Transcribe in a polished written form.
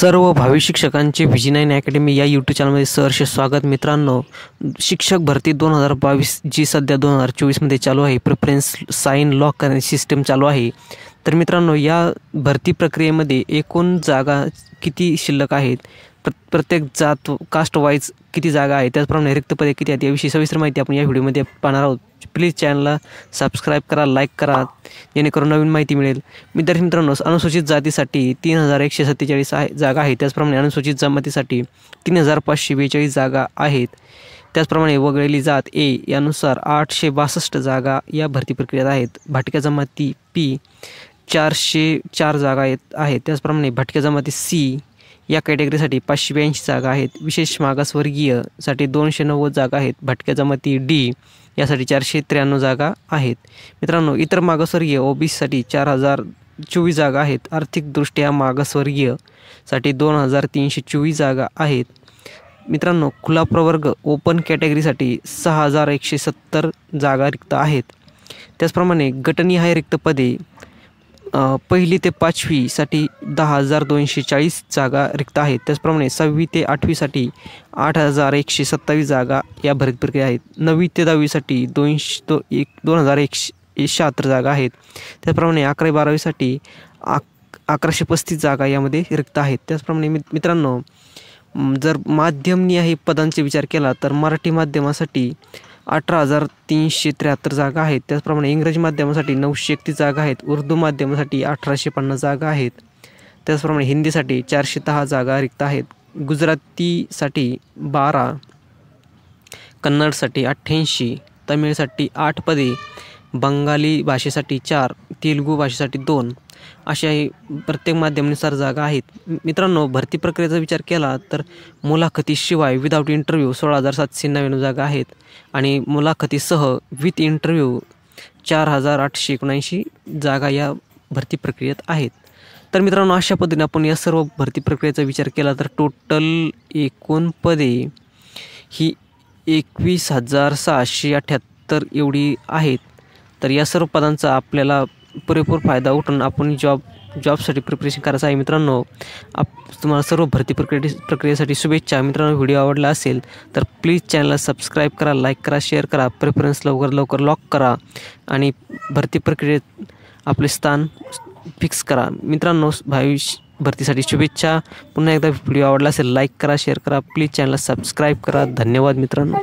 सर्व भावी शिक्षकांचे व्ही9 अकॅडमी या यूट्यूब चॅनलमध्ये सहर्ष स्वागत. मित्रांनो, शिक्षक भरती 2022 जी सध्या 2024मध्ये चालू आहे, प्रेफरन्स साइन लॉक करण्याची सिस्टम चालू आहे. तर मित्रांनो, या भरती प्रक्रियेमध्ये एकूण जागा किती शिल्लक आहेत, प्रत्येक जात कास्ट वाईज किती जागा आहेत, त्याचप्रमाणे रिक्त पदे किती आहेत याविषयी सविस्तर माहिती आपण या व्हिडिओमध्ये पाहणार आहोत. प्लीज चॅनलला सबस्क्राईब करा, लाईक करा, जेणेकरून नवीन माहिती मिळेल. विद्यार्थी मित्रांनो, अनुसूचित जातीसाठी 3147 जागा आहेत. त्याचप्रमाणे अनुसूचित जमातीसाठी 3542 जागा आहेत. त्याचप्रमाणे वगळलेली जात ए यानुसार 862 जागा या भरती प्रक्रियेत आहेत. भाटक्या जमाती पी 404 जागा आहेत. त्याचप्रमाणे भाटक्या जमाती सी या कॅटेगरीसाठी 582 जागा आहेत. विशेष मागासवर्गीयसाठी 290 जागा आहेत. भाटक्या जमाती डी यासाठी 493 जागा आहेत. मित्रांनो, इतर मागासवर्गीय ओबीसीसाठी 4024 जागा आहेत. आर्थिकदृष्ट्या मागासवर्गीयसाठी 2324 जागा आहेत. मित्रांनो, खुला प्रवर्ग ओपन कॅटेगरीसाठी 6170 जागा रिक्त आहेत. त्याचप्रमाणे गटनिहाय रिक्त पदे पहिली ते 5वीसाठी 10240 जागा रिक्त आहेत. त्याचप्रमाणे 6वी ते 8वीसाठी 8127 जागा या भरती प्रक्रिया आहेत. 9वी ते 10वीसाठी 2176 जागा आहेत. त्याचप्रमाणे 11वी-12वीसाठी 1135 जागा यामध्ये रिक्त आहेत. त्याचप्रमाणे मित्रांनो, जर माध्यमनिहाय पदांचा विचार केला तर मराठी माध्यमासाठी 18,373 जागा आहेत. त्याचप्रमाणे इंग्रजी माध्यमासाठी 931 जागा आहेत. उर्दू माध्यमासाठी 1850 जागा आहेत. त्याचप्रमाणे हिंदीसाठी 410 जागा रिक्त आहेत. गुजरातीसाठी 12, कन्नडसाठी 88, तमिळसाठी 8 पदे, बंगाली भाषेसाठी 4, तेलुगू भाषेसाठी 2 अशा प्रत्येक माध्यमानुसार जागा आहेत. मित्रांनो, भरती प्रक्रियेचा विचार केला तर मुलाखतीशिवाय विदाऊट इंटरव्ह्यू 16,799 जागा आहेत आणि मुलाखतीसह विथ इंटरव्ह्यू 4,879 जागा या भरती प्रक्रियेत आहेत. तर मित्रांनो, अशा पद्धतीने आपण या सर्व भरती प्रक्रियेचा विचार केला तर टोटल एकूण पदे ही 21,678 एवढी आहेत. तर या सर्व पदांचा आपल्याला पुरेपूर फायदा उठून आपण जॉबसाठी प्रिपरेशन करायचं आहे. मित्रांनो, तुम्हाला सर्व भरती प्रक्रियेसाठी शुभेच्छा. मित्रांनो, व्हिडिओ आवडला असेल तर प्लीज चॅनलला सबस्क्राईब करा, लाईक करा, शेअर करा, प्रेफरन्स लवकर लॉक करा आणि भरती प्रक्रियेत आपले स्थान फिक्स करा. मित्रांनो, भावी भरतीसाठी शुभेच्छा. पुन्हा एकदा व्हिडिओ आवडला असेल लाईक करा, शेअर करा, प्लीज चॅनलला सबस्क्राईब करा. धन्यवाद मित्रांनो.